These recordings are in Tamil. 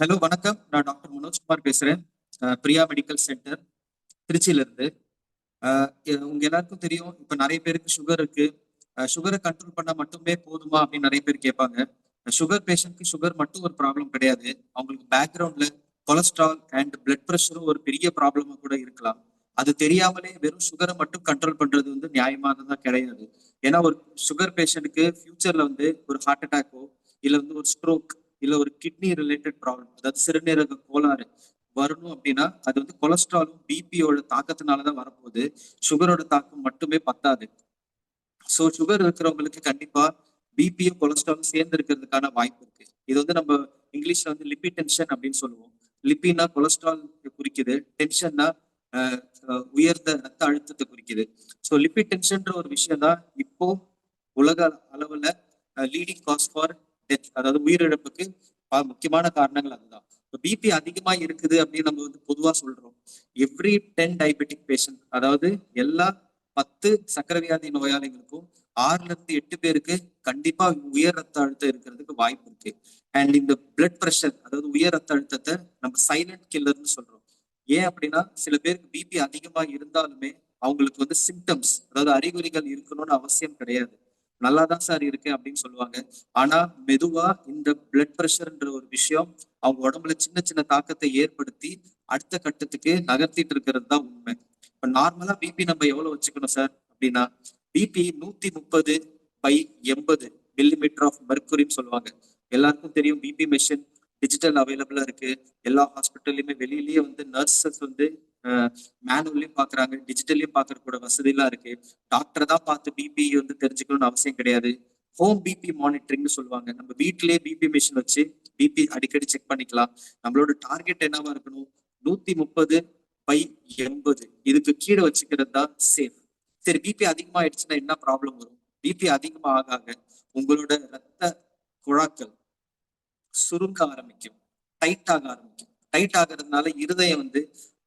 ஹலோ வணக்கம். நான் டாக்டர் மனோஜ்குமார் பேசுறேன். பிரியா மெடிக்கல் சென்டர் திருச்சியில இருந்து. உங்க எல்லாருக்கும் தெரியும், இப்ப நிறைய பேருக்கு சுகர் இருக்கு. சுகரை கண்ட்ரோல் பண்ணா மட்டுமே போதுமா அப்படின்னு நிறைய பேர் கேட்பாங்க. சுகர் பேஷண்ட்க்கு சுகர் மட்டும் ஒரு ப்ராப்ளம் கிடையாது. அவங்களுக்கு பேக்ரவுண்ட்ல கொலஸ்ட்ரால் அண்ட் பிளட் ப்ரெஷரும் ஒரு பெரிய ப்ராப்ளமா கூட இருக்கலாம். அது தெரியாமலே வெறும் சுகரை மட்டும் கண்ட்ரோல் பண்றது வந்து நியாயமானதா கிடையாது. ஏன்னா ஒரு சுகர் பேஷண்ட்டுக்கு ஃபியூச்சர்ல வந்து ஒரு ஹார்ட் அட்டாக்கோ இல்ல வந்து ஒரு ஸ்ட்ரோக் இல்ல ஒரு கிட்னி ரிலேட்டட் ப்ராப்ளம், அதாவது சிறுநீரக கோளாறு வரணும் அப்படின்னா அது வந்து கொலஸ்ட்ராலும் பிபியோட தாக்கத்தினாலதான் வரப்போகுது. சுகரோட தாக்கம் மட்டுமே பத்தாது. ஸோ சுகர் இருக்கிறவங்களுக்கு கண்டிப்பா பிபியும் கொலஸ்ட்ராலும் சேர்ந்து இருக்கிறதுக்கான வாய்ப்பு இருக்கு. இது வந்து நம்ம இங்கிலீஷ்ல வந்து லிப்பி டென்ஷன் அப்படின்னு சொல்லுவோம். லிப்பினா கொலஸ்ட்ரால் குறிக்குது, டென்ஷன்னா உயர்ந்த ரத்த அழுத்தத்தை குறிக்குது. ஸோ லிப்பி டென்ஷன்ற ஒரு விஷயம் தான் இப்போ உலக அளவுல லீடிங் காஸ் ஃபார் டெத், அதாவது உயிரிழப்புக்கு முக்கியமான காரணங்கள் அதுதான். பிபி அதிகமா இருக்குது அப்படின்னு நம்ம வந்து பொதுவா சொல்றோம். எவ்ரி 10 டயபெட்டிக் பேஷண்ட், அதாவது எல்லா 10 சக்கரை வியாதி நோயாளிகளுக்கும் 6ல இருந்து 8 பேருக்கு கண்டிப்பா உயர் ரத்த அழுத்தம் இருக்கிறதுக்கு வாய்ப்பு இருக்கு. அண்ட் இந்த பிளட் ப்ரெஷர், அதாவது உயர் ரத்த அழுத்தத்தை நம்ம சைலண்ட் கில்லர்னு சொல்றோம். ஏன் அப்படின்னா சில பேருக்கு பிபி அதிகமா இருந்தாலுமே அவங்களுக்கு வந்து சிம்டம்ஸ், அதாவது அறிகுறிகள் இருக்கணும்னு அவசியம் கிடையாது. நல்லாதான் சார் இருக்கு அப்படின்னு சொல்லுவாங்க. ஆனா மெதுவா இந்த பிளட் ப்ரெஷர்ன்ற ஒரு விஷயம் அவங்க உடம்புல சின்ன சின்ன தாக்கத்தை ஏற்படுத்தி அடுத்த கட்டத்துக்கு நகர்த்திட்டு இருக்கிறது தான் உண்மை. இப்ப நார்மலா பிபி நம்ம எவ்வளவு வச்சுக்கணும் சார் அப்படின்னா, பிபி 130/80 மில்லிமீட்டர் ஆஃப் மெர்க்குரின்னு சொல்லுவாங்க. எல்லாருக்கும் தெரியும், பிபி மெஷின் டிஜிட்டல் அவைலபிளா இருக்கு. எல்லா ஹாஸ்பிட்டல்லையுமே வெளியிலயே வந்து நர்சஸ் வந்து மேனுவல்லையும் பாக்குறாங்க, டிஜிட்டல்லையும் பாக்குற கூட வசதி எல்லாம் இருக்கு. டாக்டரை தான் பார்த்து பிபி வந்து தெரிஞ்சுக்கணும்னு அவசியம் கிடையாது. ஹோம் பிபி மானிட்டரிங்னு சொல்லுவாங்க. நம்ம வீட்டிலேயே பிபி மிஷின் வச்சு பிபி அடிக்கடி செக் பண்ணிக்கலாம். நம்மளோட டார்கெட் என்னவா இருக்கணும்? 130/80 இதுக்கு கீழே வச்சுக்கிறது தான் சேஃப். சரி, பிபி அதிகமாயிடுச்சுன்னா என்ன ப்ராப்ளம் வரும்? பிபி அதிகமா ஆக உங்களோட ரத்த குழாக்கள் சுருங்க ஆரம்பிக்கும், டைட் ஆக ஆரம்பிக்கும். டைட் ஆகிறதுனால இருதயம் வந்து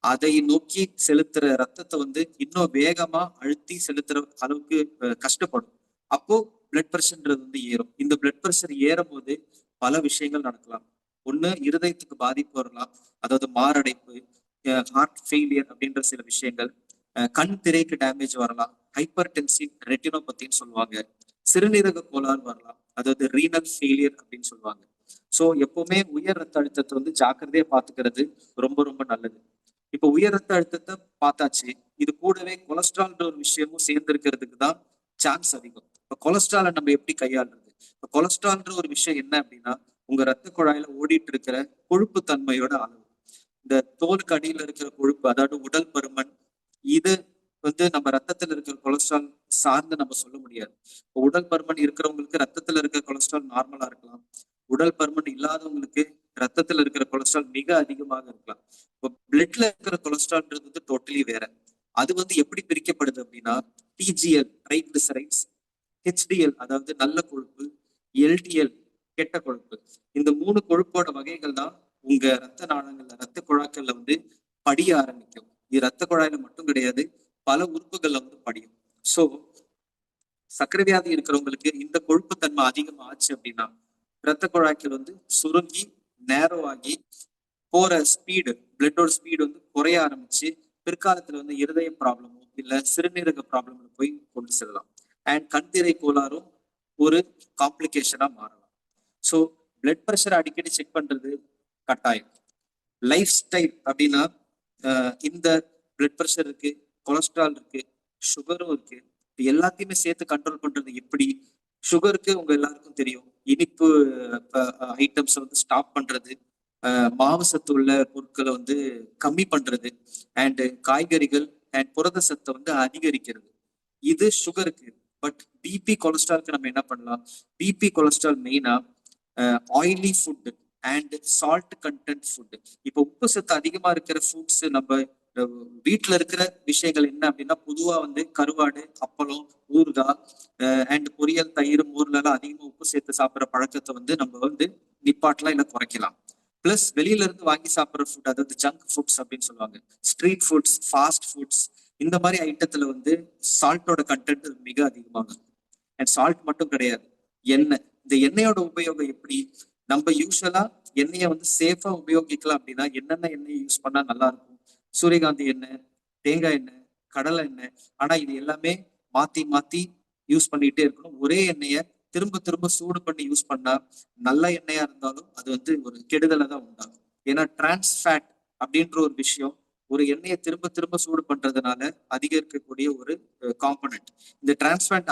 அதை நோக்கி செலுத்துற ரத்தத்தை வந்து இன்னும் வேகமா அழுத்தி செலுத்துற அளவுக்கு கஷ்டப்படும். அப்போ பிளட் ப்ரெஷர்ன்றது வந்து ஏறும். இந்த பிளட் ப்ரெஷர் ஏறும் போது பல விஷயங்கள் நடக்கலாம். ஒண்ணு, இருதயத்துக்கு பாதிப்பு வரலாம், அதாவது மாரடைப்பு, ஹார்ட் ஃபெயிலியர் அப்படின்ற சில விஷயங்கள். கண் திரைக்கு டேமேஜ் வரலாம், ஹைப்பர் டென்சிவ் ரெட்டினோபத்தின்னு சொல்லுவாங்க. சிறுநீரக கோளாறு வரலாம், அதாவது ரீனல் ஃபெயிலியர் அப்படின்னு சொல்லுவாங்க. சோ எப்பவுமே உயர் ரத்த அழுத்தத்தை வந்து ஜாக்கிரதையா பாத்துக்கிறது ரொம்ப ரொம்ப நல்லது. இப்ப உயர் ரத்த அழுத்தத்தை பார்த்தாச்சு, இது கூடவே கொலஸ்ட்ரால்ன்ற ஒரு விஷயமும் சேர்ந்து இருக்கிறதுக்கு தான் சான்ஸ் அதிகம். இப்ப கொலஸ்ட்ராலை நம்ம எப்படி கையாளுறது? இப்ப கொலஸ்ட்ரால்ன்ற ஒரு விஷயம் என்ன அப்படின்னா, உங்க ரத்த குழாயில ஓடிட்டு இருக்கிற கொழுப்பு தன்மையோட அளவு. இந்த தோலுக்கு அடியில இருக்கிற கொழுப்பு, அதாவது உடல் பருமன், இது வந்து நம்ம ரத்தத்துல இருக்கிற கொலஸ்ட்ரால் சார்ந்து நம்ம சொல்ல முடியாது. இப்போ உடல் பருமன் இருக்கிறவங்களுக்கு ரத்தத்துல இருக்கிற கொலஸ்ட்ரால் நார்மலா இருக்கலாம். உடல் பருமன் இல்லாதவங்களுக்கு ரத்தத்துல இருக்கிற கொலஸ்ட்ரால் மிக அதிகமாக இருக்கலாம். இப்போ பிளட்ல இருக்கிற கொலஸ்ட்ரால்ன்றது வந்து டோட்டலி வேற. அது வந்து எப்படி பிரிக்கப்படுது அப்படின்னா, டிஜிஎல் ட்ரைகிளிசரைட்ஸ், ஹெச்டிஎல் அதாவது நல்ல கொழுப்பு, எல்டிஎல் கெட்ட கொழுப்பு. இந்த 3 கொழுப்போட வகைகள் தான் உங்க ரத்த நாளங்கள்ல, ரத்த குழாக்கள்ல வந்து படிய ஆரம்பிக்கும். இது ரத்த குழாயில மட்டும் கிடையாது, பல உறுப்புகள்ல வந்து படியும். சோ சர்க்கரை வியாதி இருக்கிறவங்களுக்கு இந்த கொழுப்பு தன்மை அதிகமா ஆச்சு அப்படின்னா ரத்த குழாய்கள் வந்து சுருங்கி நேரோ ஆகி போற ஸ்பீடு, பிளட்டோட ஸ்பீடு வந்து குறைய ஆரம்பிச்சு பிற்காலத்துல வந்து இருதய ப்ராப்ளமோ இல்ல சிறுநீரக ப்ராப்ளம்ல போய் கொண்டு செல்லலாம். அண்ட் கண்திரை கோளாறும் ஒரு காம்ப்ளிகேஷனா மாறலாம். ஸோ பிளட் ப்ரெஷர் அடிக்கடி செக் பண்றது கட்டாயம். லைஃப் ஸ்டைல் அப்படின்னா இந்த பிளட் ப்ரெஷர் இருக்கு, கொலஸ்ட்ரால் இருக்கு, சுகரும் இருக்கு, இது எல்லாத்தையுமே சேர்த்து கண்ட்ரோல் பண்றது எப்படி? சுகருக்கு உங்க எல்லாருக்கும் தெரியும், இனிப்பு ஐட்டம்ஸ் வந்து ஸ்டாப் பண்றது, மாவு சத்து உள்ள பொருட்களை வந்து கம்மி பண்றது, அண்ட் காய்கறிகள் அண்ட் புரத சத்தை வந்து அதிகரிக்கிறது. இது சுகருக்கு. பட் பிபி கொலஸ்ட்ரால்க்கு நம்ம என்ன பண்ணலாம்? பிபி கொலஸ்ட்ரால் மெயினா oily food and salt content food. இப்போ உப்பு சத்து அதிகமா இருக்கிற ஃபுட்ஸ் நம்ம வீட்டுல இருக்கிற விஷயங்கள் என்ன அப்படின்னா, பொதுவா வந்து கருவாடு, அப்பளம், ஊறுகாய் அண்ட் பொரியல், தயிர், மோர்ல எல்லாம் அதிகமா உப்பு சேர்த்து சாப்பிடுற பழக்கத்தை வந்து நம்ம வந்து நிப்பாட்டலாம் இல்ல குறைக்கலாம். பிளஸ் வெளியில இருந்து வாங்கி சாப்பிடுற ஃபுட், அதாவது ஜங்க் ஃபுட்ஸ் அப்படின்னு சொல்லுவாங்க, ஸ்ட்ரீட் ஃபுட்ஸ், ஃபாஸ்ட் ஃபுட்ஸ், இந்த மாதிரி ஐட்டத்துல வந்து சால்ட்டோட கண்டென்ட் மிக அதிகமாக இருக்கும். அண்ட் சால்ட் மட்டும் கிடையாது, எண்ணெய். இந்த எண்ணெயோட உபயோகம் எப்படி? நம்ம யூஸ்வலா எண்ணெயை வந்து சேஃபா உபயோகிக்கலாம் அப்படின்னா என்னென்ன எண்ணெய் யூஸ் பண்ணா நல்லா இருக்கும்? சூரியகாந்தி எண்ணெய், தேங்காய் எண்ணெய், கடலை எண்ணெய். ஆனா இது எல்லாமே மாத்தி மாத்தி யூஸ் பண்ணிட்டே இருக்கணும். ஒரே எண்ணெயை திரும்ப திரும்ப சூடு பண்ணி யூஸ் பண்ணா நல்ல எண்ணெயா இருந்தாலும் அது வந்து ஒரு கெடுதலை தான் உண்டாகும். ஏன்னா டிரான்ஸ் ஃபேட் அப்படின்ற ஒரு விஷயம் ஒரு எண்ணெயை திரும்ப திரும்ப சூடு பண்றதுனால அதிகரிக்கக்கூடிய ஒரு காம்பனன்ட். இந்த டிரான்ஸ்ஃபேட்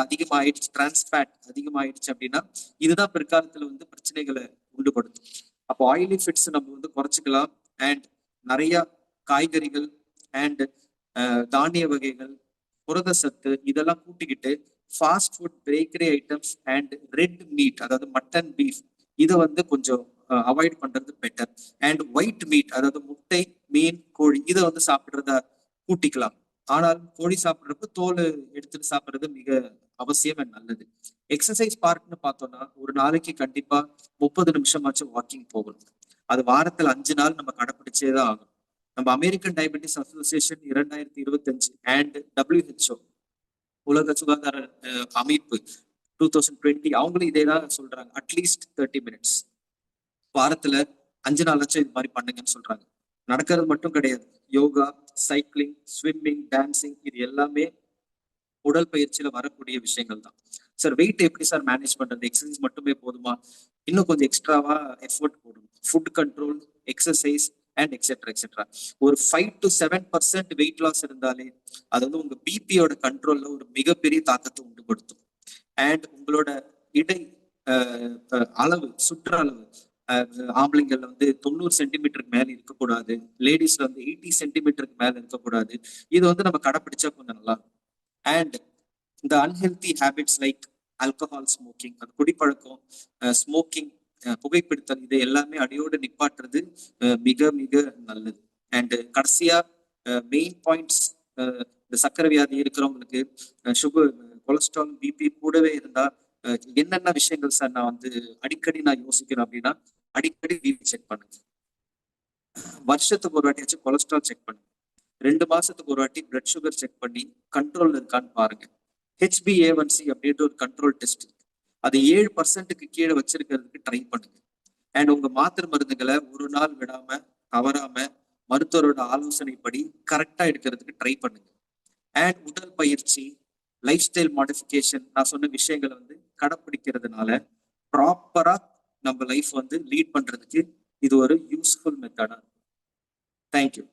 அதிகமாயிடுச்சு அப்படின்னா இதுதான் பிற்காலத்துல வந்து பிரச்சனைகளை உண்டுபடுத்தும். அப்போ ஆயிலி ஃபிட்ஸ் நம்ம வந்து குறைச்சிக்கலாம். அண்ட் நிறைய காய்கறிகள் அண்ட் தானிய வகைகள், புரத சத்து இதெல்லாம் கூட்டிக்கிட்டு fast food, bakery items and red meat, அதாவது மட்டன், பீஃப் இதை வந்து கொஞ்சம் அவாய்ட் பண்றது பெட்டர். அண்ட் ஒயிட் மீட், அதாவது முட்டை, மீன், கோழி இதை வந்து சாப்பிடுறத கூட்டிக்கலாம். ஆனால் கோழி சாப்பிட்றப்ப தோல் எடுத்துட்டு சாப்பிட்றது மிக அவசியம் and நல்லது. எக்ஸசைஸ் பார்க்னு பார்த்தோம்னா ஒரு நாளைக்கு கண்டிப்பா 30 நிமிஷமாச்சும் வாக்கிங் போகணும். அது வாரத்துல 5 நாள் நம்ம கடைப்பிடிச்சேதான் ஆகும். நம்ம American diabetes association 2025 and WHO உலக சுகாதார அமைப்பு 2020 அவங்களும் இதே தான் சொல்றாங்க. அட்லீஸ்ட் 30 மினிட்ஸ் வாரத்துல 5 நாளாச்சும் இது மாதிரி பண்ணுங்கன்னு சொல்றாங்க. நடக்கிறது மட்டும் கிடையாது, யோகா, சைக்கிளிங், ஸ்விம்மிங், டான்சிங் இது எல்லாமே உடல் பயிற்சியில வரக்கூடிய விஷயங்கள் தான். சார் வெயிட் எப்படி சார் மேனேஜ் பண்றது? எக்ஸசைஸ் மட்டுமே போதுமா? இன்னும் கொஞ்சம் எக்ஸ்ட்ராவா எஃபோர்ட் போடணும். Food control, exercise and etcetera. ஒரு 5 to 7% வெயிட் லாஸ் இருந்தாலே அது வந்து உங்க பிபியோட கண்ட்ரோல்ல ஒரு மிகப்பெரிய தாக்கத்தை உண்டுபடுத்தும். அண்ட் உங்களோட இடை அளவு, சுற்ற அளவு, ஆம்பளைங்கள்ல வந்து 90 சென்டிமீட்டருக்கு மேல இருக்கக்கூடாது, லேடிஸ்ல வந்து 80 சென்டிமீட்டருக்கு மேல இருக்கக்கூடாது. இது வந்து நம்ம கடைப்பிடிச்சா கொஞ்சம் நல்லா இருக்கும். அண்ட் இந்த unhealthy habits like alcohol smoking, அது குடிப்பழக்கம், ஸ்மோக்கிங், புகைப்பிடித்தல் இது எல்லாமே அடியோடு நிப்பாட்டுறது மிக மிக நல்லது. அண்ட் கடைசியா மெயின் பாயிண்ட்ஸ், இந்த சர்க்கரை வியாதி இருக்கிறவங்களுக்கு சுகர், கொலஸ்ட்ரால், பிபி கூடவே இருந்தா என்னென்ன விஷயங்கள் சார் நான் வந்து அடிக்கடி நான் யோசிக்கிறேன் அப்படின்னா, அடிக்கடி பிபி செக் பண்ணுங்க. வருஷத்துக்கு ஒரு வாட்டியாச்சும் கொலஸ்ட்ரால் செக் பண்ணுங்க. 2 மாசத்துக்கு ஒரு வாட்டி பிளட் சுகர் செக் பண்ணி கண்ட்ரோல் இருக்கான்னு பாருங்க. HbA1c அப்படின்ற ஒரு கண்ட்ரோல் டெஸ்ட் இருக்கு. அது 7%க்கு கீழே வச்சிருக்கிறதுக்கு ட்ரை பண்ணுங்க. அண்ட் உங்க மாத்திரை மருந்துகளை ஒரு நாள் விடாம தவறாம மருத்துவரோட ஆலோசனைப்படி கரெக்டா எடுக்கிறதுக்கு ட்ரை பண்ணுங்க. அண்ட் உடல் பயிற்சி, லைஃப் ஸ்டைல் மாடிஃபிகேஷன், நான் சொன்ன விஷயங்களை வந்து கடைப்பிடிக்கிறதுனால ப்ராப்பரா நம்ம லைஃப் வந்து லீட் பண்றதுக்கு இது ஒரு யூஸ்ஃபுல் மெத்தடா. தேங்க்யூ.